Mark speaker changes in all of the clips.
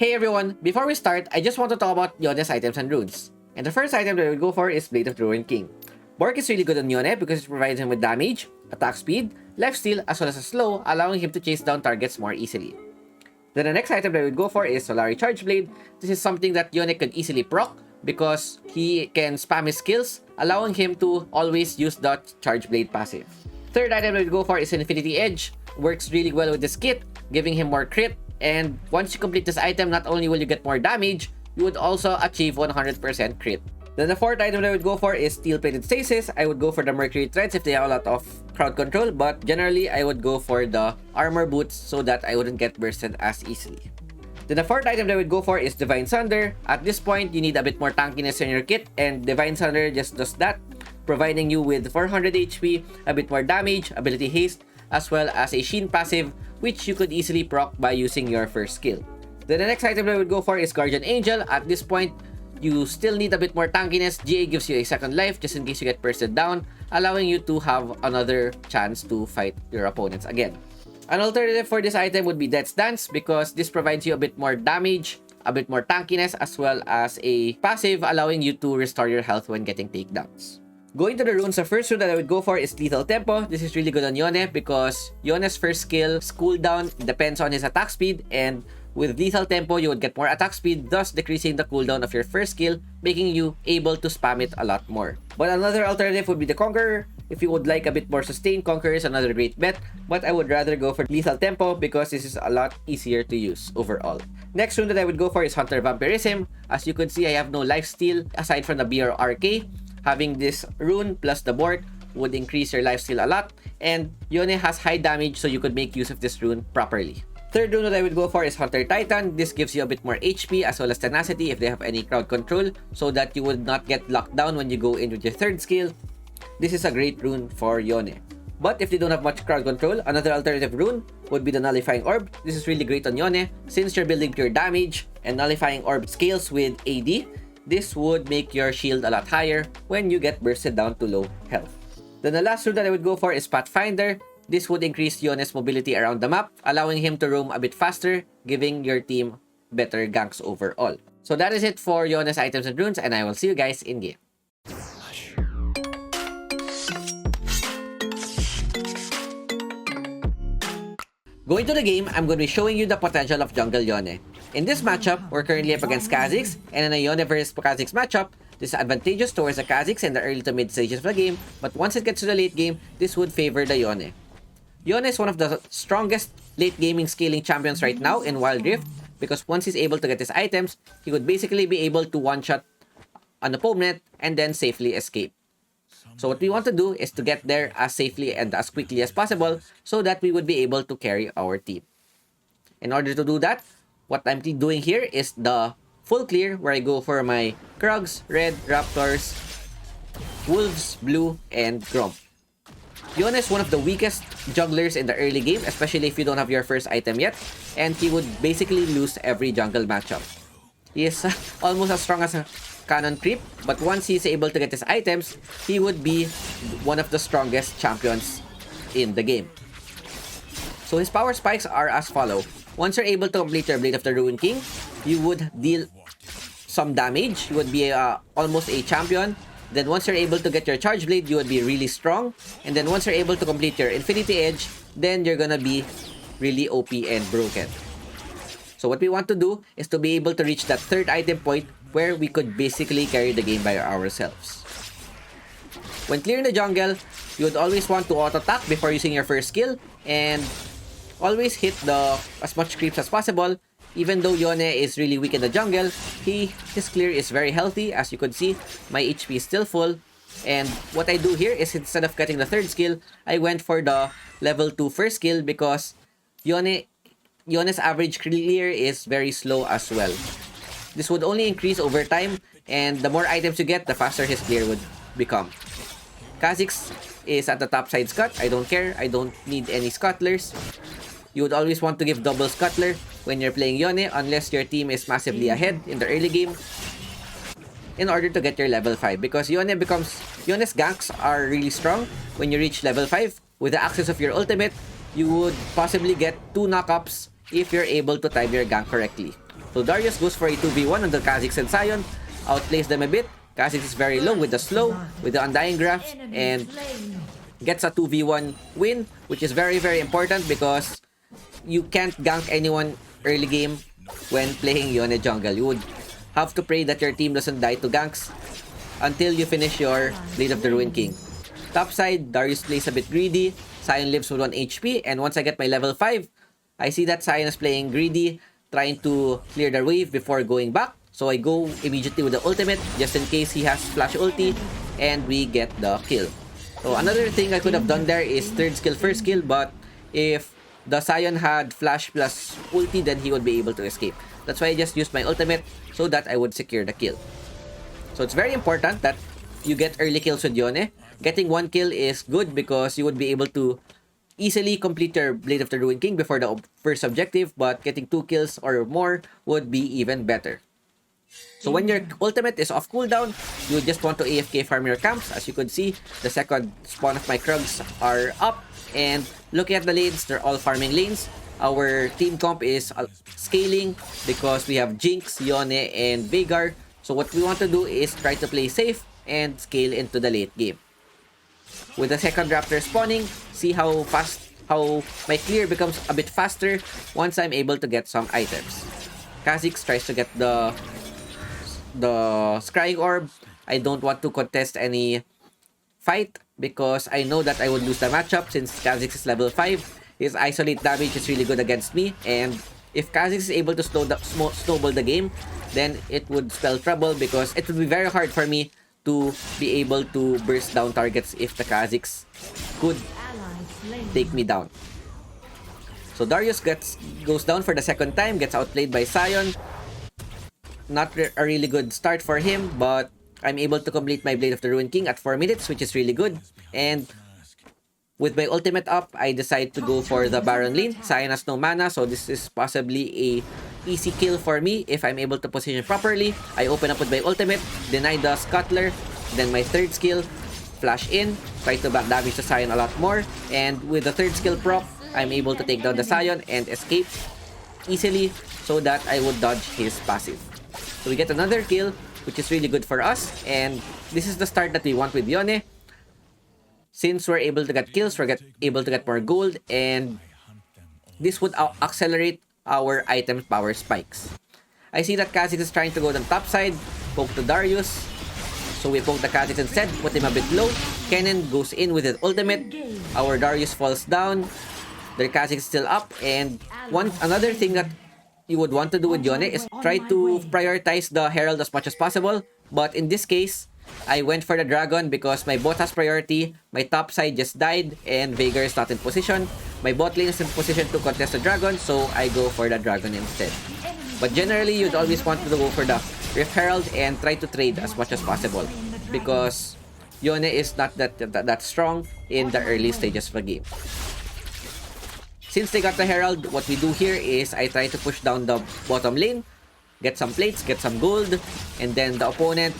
Speaker 1: Hey everyone, before we start, I just want to talk about Yone's items and runes. And the first item that I would go for is Blade of the Ruined King. Bork is really good on Yone because it provides him with damage, attack speed, lifesteal, as well as a slow, allowing him to chase down targets more easily. Then the next item that I would go for is Solari Charge Blade. This is something that Yone could easily proc because he can spam his skills, allowing him to always use the Charge Blade passive. Third item I would go for is Infinity Edge. Works really well with this kit, giving him more crit. And once you complete this item, not only will you get more damage, you would also achieve 100% crit. Then the fourth item that I would go for is Steel Plated Stasis. I would go for the Mercury Threads if they have a lot of crowd control, but generally I would go for the Armor Boots so that I wouldn't get bursted as easily. Then the fourth item that I would go for is Divine Sunder. At this point, you need a bit more tankiness in your kit, and Divine Sunder just does that, providing you with 400 HP, a bit more damage, ability haste, as well as a Sheen passive, which you could easily proc by using your first skill. Then the next item that I would go for is Guardian Angel. At this point, you still need a bit more tankiness. GA gives you a second life just in case you get bursted down, allowing you to have another chance to fight your opponents again. An alternative for this item would be Death's Dance because this provides you a bit more damage, a bit more tankiness, as well as a passive allowing you to restore your health when getting takedowns. Going to the runes, the first rune that I would go for is Lethal Tempo. This is really good on Yone because Yone's first skill's cooldown depends on his attack speed, and with Lethal Tempo, you would get more attack speed, thus decreasing the cooldown of your first skill, making you able to spam it a lot more. But another alternative would be the Conqueror. If you would like a bit more sustain, Conqueror is another great bet, but I would rather go for Lethal Tempo because this is a lot easier to use overall. Next rune that I would go for is Hunter Vampirism. As you can see, I have no lifesteal aside from the BRRK. Having this rune plus the Bork would increase your lifesteal a lot, and Yone has high damage, so you could make use of this rune properly. Third rune that I would go for is Hunter Titan. This gives you a bit more HP as well as tenacity if they have any crowd control, so that you would not get locked down when you go in with your third skill. This is a great rune for Yone. But if they don't have much crowd control, another alternative rune would be the Nullifying Orb. This is really great on Yone since you're building pure damage, and Nullifying Orb scales with AD. This would make your shield a lot higher when you get bursted down to low health. Then the last rune that I would go for is Pathfinder. This would increase Yone's mobility around the map, allowing him to roam a bit faster, giving your team better ganks overall. So that is it for Yone's items and runes, and I will see you guys in game. Going to the game, I'm going to be showing you the potential of Jungle Yone. In this matchup, we're currently up against Kha'Zix, and in a Yone vs Kha'Zix matchup, this is advantageous towards the Kha'Zix in the early to mid stages of the game, but once it gets to the late game, this would favor the Yone. Yone is one of the strongest late gaming scaling champions right now in wildrift, because once he's able to get his items, he would basically be able to one-shot an opponent and then safely escape. So what we want to do is to get there as safely and as quickly as possible so that we would be able to carry our team. In order to do that, what I'm doing here is the full clear where I go for my Krugs, Red, Raptors, Wolves, Blue, and Gromp. Yone is one of the weakest junglers in the early game, especially if you don't have your first item yet, and he would basically lose every jungle matchup. He is almost as strong as a cannon creep, but once he's able to get his items, he would be one of the strongest champions in the game. So his power spikes are as follow. Once you're able to complete your Blade of the Ruined King, you would deal some damage. You would be almost a champion. Then once you're able to get your Charge Blade, you would be really strong. And then once you're able to complete your Infinity Edge, then you're gonna be really OP and broken. So what we want to do is to be able to reach that third item point where we could basically carry the game by ourselves. When clearing the jungle, you would always want to auto-attack before using your first skill, and always hit as much creeps as possible. Even though Yone is really weak in the jungle, his clear is very healthy. As you could see, my HP is still full. And what I do here is instead of getting the third skill, I went for the level 2 first skill because Yone's average clear is very slow as well. This would only increase over time, and the more items you get, the faster his clear would become. Kha'Zix is at the top side scut. I don't care. I don't need any scuttlers. You would always want to give double scuttler when you're playing Yone unless your team is massively ahead in the early game in order to get your level 5, because Yone's ganks are really strong when you reach level 5. With the access of your ultimate, you would possibly get 2 knockups if you're able to time your gank correctly. So Darius goes for a 2v1 on the Kha'Zix and Sion, outplays them a bit. Kha'Zix is very low with the slow, with the Undying Grasp, and gets a 2v1 win, which is very, very important because you can't gank anyone early game when playing Yone jungle. You would have to pray that your team doesn't die to ganks until you finish your Blade of the Ruined King. Top side, Darius plays a bit greedy. Sion lives with 1 HP, and once I get my level 5, I see that Sion is playing greedy, trying to clear the wave before going back. So I go immediately with the ultimate, just in case he has flash ulti, and we get the kill. So another thing I could have done there is third skill, first skill, but if the Sion had flash plus ulti, then he would be able to escape. That's why I just used my ultimate so that I would secure the kill. So it's very important that you get early kills with Yone. Getting 1 kill is good because you would be able to easily complete your Blade of the Ruined King before the first objective, but getting 2 kills or more would be even better. So when your ultimate is off cooldown, you just want to AFK farm your camps. As you could see, the second spawn of my Krugs are up, and looking at the lanes, they're all farming lanes. Our team comp is scaling because we have Jinx, Yone, and Veigar. So what we want to do is try to play safe and scale into the late game. With the second Raptor spawning, see how my clear becomes a bit faster once I'm able to get some items. Kha'Zix tries to get the Scrying Orb. I don't want to contest any fight because I know that I would lose the matchup since Kha'Zix is level 5. His isolate damage is really good against me, and if Kha'Zix is able to snowball the game, then it would spell trouble because it would be very hard for me to be able to burst down targets if the Kha'Zix could take me down. So Darius goes down for the second time, gets outplayed by Sion. Not a really good start for him, but I'm able to complete my Blade of the Ruined King at 4 minutes, which is really good. And with my ultimate up, I decide to go for the Baron lane. Sion has no mana, so this is possibly a easy kill for me if I'm able to position properly. I open up with my ultimate, deny the Scuttler, then my third skill, flash in, try to back damage the Sion a lot more, and with the third skill proc, I'm able to take down the Sion and escape easily so that I would dodge his passive. So we get another kill, which is really good for us, and this is the start that we want with Yone. Since we're able to get kills, we're able to get more gold, and this would accelerate our item power spikes. I see that Kha'Zix is trying to go on the top side, poke to Darius. So we poke the Kha'Zix instead, put him a bit low. Kennen goes in with his ultimate. Our Darius falls down. Their Kha'Zix is still up, and another thing that you would want to do with Yone is try to prioritize the Herald as much as possible. But in this case, I went for the Dragon because my bot has priority, my top side just died, and Veigar is not in position. My bot lane is in position to contest the Dragon, so I go for the Dragon instead. But generally, you'd always want to go for the Rift Herald and try to trade as much as possible because Yone is not that strong in the early stages of the game. Since they got the Herald, what we do here is I try to push down the bottom lane, get some plates, get some gold, and then the opponent,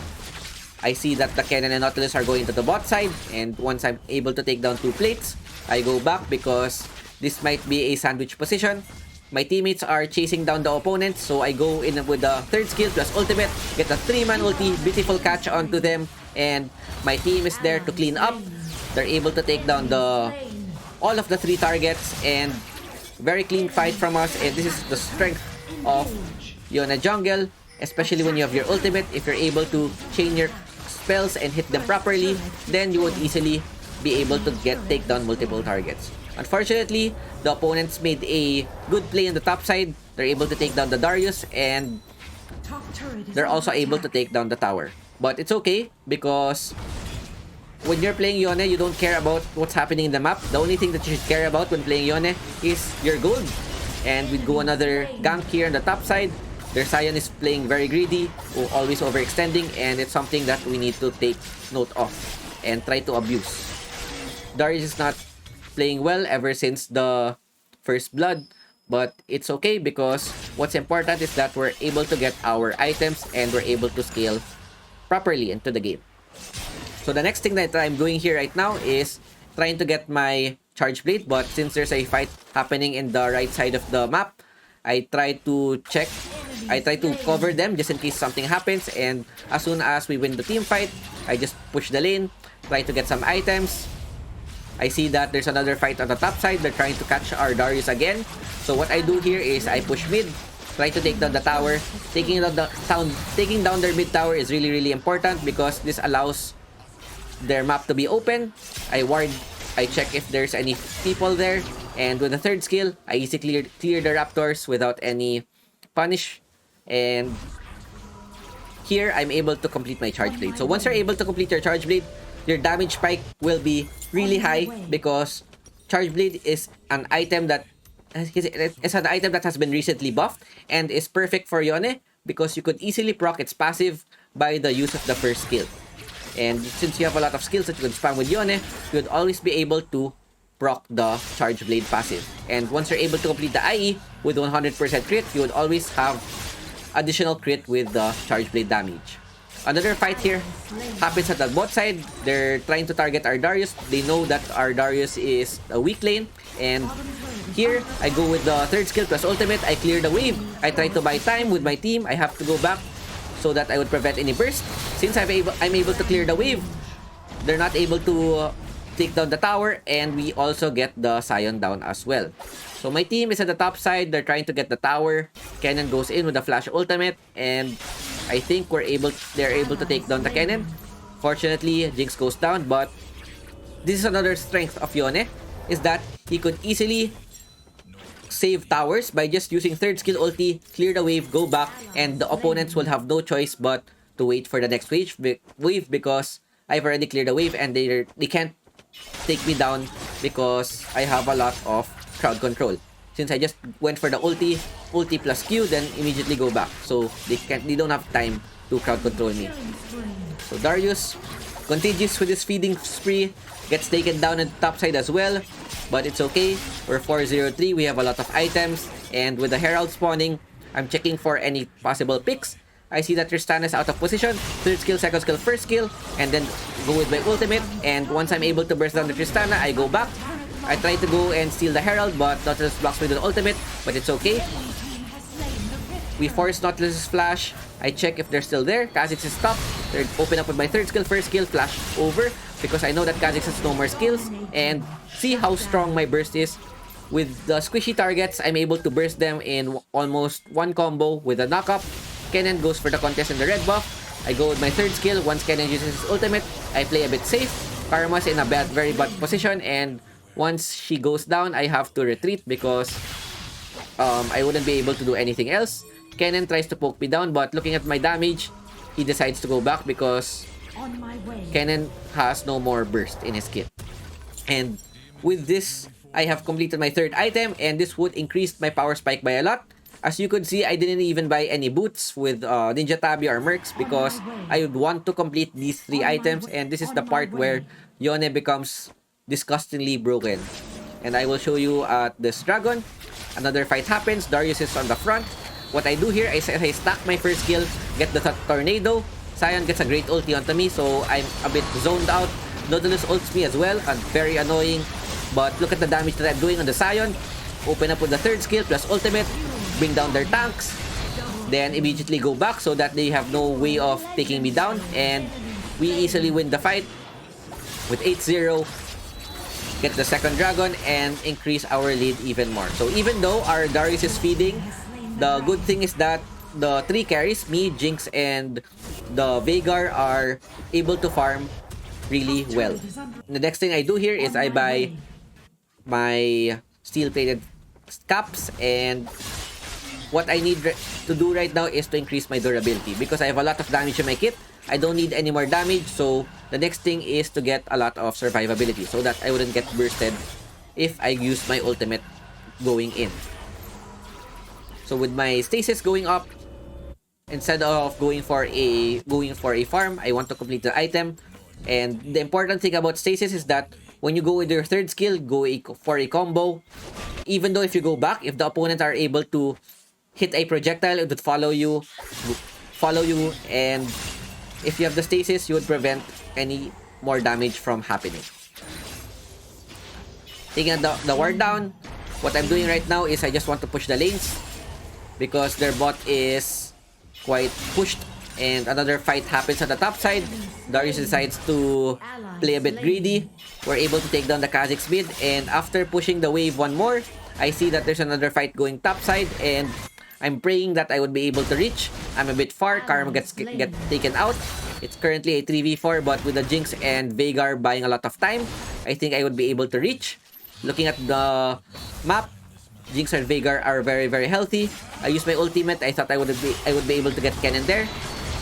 Speaker 1: I see that the Kennen and Nautilus are going to the bot side, and once I'm able to take down 2 plates, I go back because this might be a sandwich position. My teammates are chasing down the opponent, so I go in with the third skill plus ultimate, get a 3-man ulti, beautiful catch onto them, and my team is there to clean up. They're able to take down all of the 3 targets, and very clean fight from us, and this is the strength of Yone jungle, especially when you have your ultimate. If you're able to chain your spells and hit them properly, then you would easily be able to take down multiple targets. Unfortunately, the opponents made a good play on the top side. They're able to take down the Darius, and they're also able to take down the tower. But it's okay because when you're playing Yone, you don't care about what's happening in the map. The only thing that you should care about when playing Yone is your gold. And we go another gank here on the top side. Their Sion is playing very greedy, always overextending, and it's something that we need to take note of and try to abuse. Darius is not playing well ever since the first blood, but it's okay because what's important is that we're able to get our items and we're able to scale properly into the game. So the next thing that I'm doing here right now is trying to get my Charge Blade, but since there's a fight happening in the right side of the map, I try to check I try to cover them just in case something happens, and as soon as we win the team fight, I just push the lane, try to get some items. I see that there's another fight on the top side. They're trying to catch our Darius again. So what I do here is I push mid, try to take down the tower. Taking down their mid tower is really, really important because this allows their map to be open. I check if there's any people there, and with the third skill, I easily clear the raptors without any punish. And here, I'm able to complete my charge blade. So once you're able to complete your charge blade, your damage spike will be really high because charge blade is an item that has been recently buffed and is perfect for Yone because you could easily proc its passive by the use of the first skill. And since you have a lot of skills that you can spam with Yone, you would always be able to proc the charge blade passive. And once you're able to complete the IE with 100% crit, you would always have additional crit with the charge blade damage. Another fight here happens at the bot side. They're trying to target our Darius. They know that our Darius is a weak lane. And here, I go with the third skill plus ultimate. I clear the wave. I try to buy time with my team. I have to go back so that I would prevent any burst. Since I'm able to clear the wave, they're not able to take down the tower. And we also get the Sion down as well. So my team is at the top side. They're trying to get the tower. Kennen goes in with the flash ultimate. And I think they're able to take down the Kennen. Fortunately, Jinx goes down, but this is another strength of Yone, is that he could easily save towers by just using third skill ulti, clear the wave, go back, and the opponents will have no choice but to wait for the next wave because I've already cleared the wave and they can't take me down because I have a lot of crowd control. Since I just went for the ulti plus Q, then immediately go back. So they don't have time to crowd control me. So Darius continues with his feeding spree, gets taken down on the top side as well. But it's okay. We're 4-0-3. We have a lot of items. And with the Herald spawning, I'm checking for any possible picks. I see that Tristana is out of position. Third skill, second skill, first skill. And then go with my ultimate. And once I'm able to burst down the Tristana, I go back. I try to go and steal the Herald, but Nautilus blocks me with the ultimate. But it's okay. We force Nautilus's flash. I check if they're still there. Kha'Zix is stopped. They open up with my third skill, first skill, flash over. Because I know that Kha'Zix has no more skills. And see how strong my burst is. With the squishy targets, I'm able to burst them in almost one combo with a knockup. Kennen goes for the contest in the red buff. I go with my third skill. Once Kennen uses his ultimate, I play a bit safe. Karma's in a very bad position. And once she goes down, I have to retreat because I wouldn't be able to do anything else. Kennen tries to poke me down, but looking at my damage, he decides to go back because Kennen has no more burst in his kit. And with this, I have completed my third item, and this would increase my power spike by a lot. As you could see, I didn't even buy any boots with Ninja Tabi or Mercs because I would want to complete these three items, and this is the part where Yone becomes disgustingly broken. And I will show you at this dragon. Another fight happens. Darius is on the front. What I do here is I stack my first skill, get the tornado. Sion gets a great ulti onto me, so I'm a bit zoned out. Nautilus ults me as well, and very annoying. But look at the damage that I'm doing on the Sion. Open up with the third skill plus ultimate, bring down their tanks, then immediately go back so that they have no way of taking me down. And we easily win the fight with 8-0. Get the second dragon and increase our lead even more. So even though our Darius is feeding, the good thing is that the three carries, me, Jinx, and the Veigar, are able to farm really well. The next thing I do here is I buy my steel-plated caps, and what I need to do right now is to increase my durability because I have a lot of damage in my kit. I don't need any more damage, so the next thing is to get a lot of survivability so that I wouldn't get bursted if I use my ultimate going in. So with my stasis going up, instead of going for a farm, I want to complete the item. And the important thing about stasis is that when you go with your third skill, go for a combo. Even though if you go back, if the opponent are able to hit a projectile, it would follow you, and if you have the stasis, you would prevent any more damage from happening. Taking the ward down, what I'm doing right now is I just want to push the lanes. because their bot is quite pushed. And another fight happens on the top side. Darius decides to play a bit greedy. We're able to take down the Kha'Zix mid. And after pushing the wave one more, I see that there's another fight going top side. And I'm praying that I would be able to reach. I'm a bit far. Karma get taken out. It's currently a 3v4, but with the Jinx and Veigar buying a lot of time, I think I would be able to reach. Looking at the map, Jinx and Veigar are very, very healthy. I used my ultimate. I thought I would be able to get Kennen there.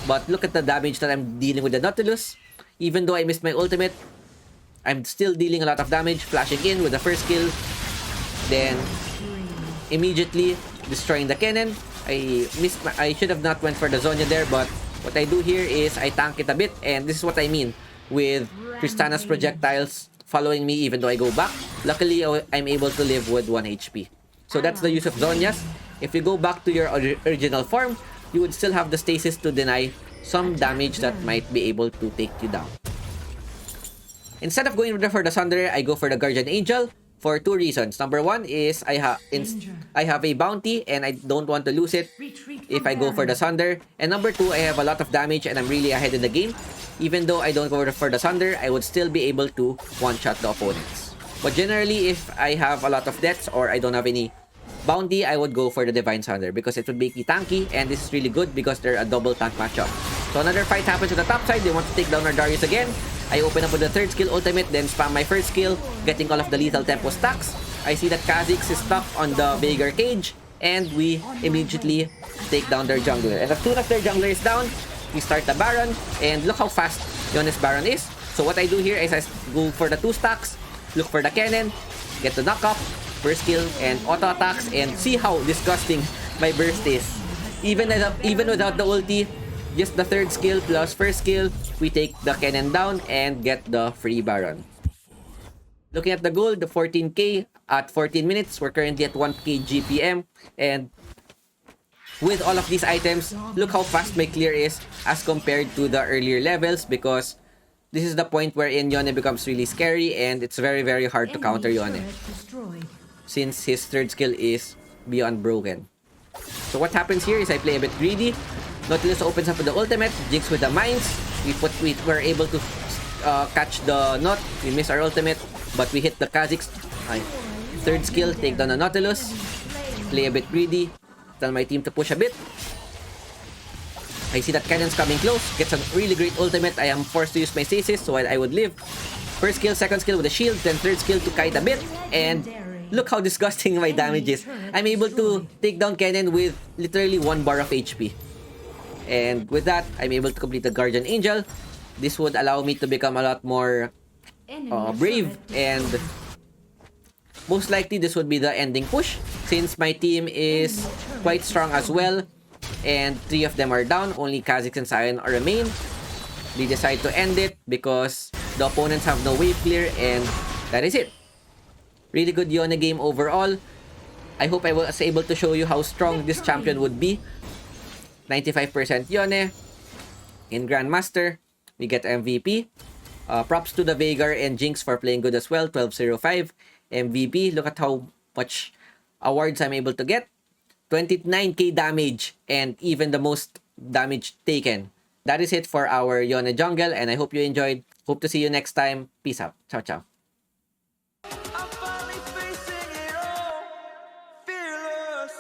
Speaker 1: But look at the damage that I'm dealing with the Nautilus. Even though I missed my ultimate, I'm still dealing a lot of damage. Flashing in with the first kill. Then, immediately destroying the Kennen. I should have not went for the Zhonya there, but what I do here is I tank it a bit. And this is what I mean with Tristana's projectiles following me even though I go back. Luckily, I'm able to live with 1 HP. So that's the use of Zhonyas. If you go back to your original form, you would still have the stasis to deny some damage that might be able to take you down. Instead of going for the Sunderer, I go for the Guardian Angel for 2 reasons. Number 1 is I have a bounty and I don't want to lose it if I go for the Sunder. And number 2, I have a lot of damage and I'm really ahead in the game. Even though I don't go for the Sunder, I would still be able to one-shot the opponents. But generally, if I have a lot of deaths or I don't have any bounty, I would go for the Divine Sunder because it would make me tanky, and this is really good because they're a double tank matchup. So another fight happens on the top side. They want to take down our Darius again. I open up with the third skill ultimate, then spam my first skill, getting all of the lethal tempo stacks. I see that Kha'Zix is stuck on the Veigar cage, and we immediately take down their jungler. And as soon as their jungler is down, we start the Baron, and look how fast Yone's Baron is. So what I do here is I go for the 2 stacks, look for the Kennen, get the knock-up, first skill, and auto attacks, and see how disgusting my burst is. Even without the ulti, just the third skill plus first skill, we take the Kennen down and get the free Baron. Looking at the gold, the 14k at 14 minutes, we're currently at 1k GPM, and with all of these items, look how fast my clear is as compared to the earlier levels, because this is the point wherein Yone becomes really scary and it's very, very hard to counter Yone since his third skill is beyond broken. So what happens here is I play a bit greedy. Nautilus opens up with the ultimate, Jinx with the mines. We were able to catch the Naut. We miss our ultimate, but we hit the Kha'Zix. Third skill, take down the Nautilus. Play a bit greedy. Tell my team to push a bit. I see that Kennen's coming close. Gets a really great ultimate. I am forced to use my stasis so I would live. First skill, second skill with a shield, then third skill to kite a bit. And look how disgusting my damage is. I'm able to take down Kennen with literally 1 bar of HP. And with that, I'm able to complete the Guardian Angel. This would allow me to become a lot more brave, and most likely this would be the ending push since my team is quite strong as well. And 3 of them are down. Only Kha'Zix and Sion are remain. They decide to end it because the opponents have no wave clear, and that is it. Really good Yone game overall. I hope I was able to show you how strong this champion would be. 95% Yone. In Grandmaster, we get MVP. Props to the Veigar and Jinx for playing good as well. 1205 MVP. Look at how much awards I'm able to get. 29k damage and even the most damage taken. That is it for our Yone jungle, and I hope you enjoyed. Hope to see you next time. Peace out. Ciao, ciao.
Speaker 2: Fearless.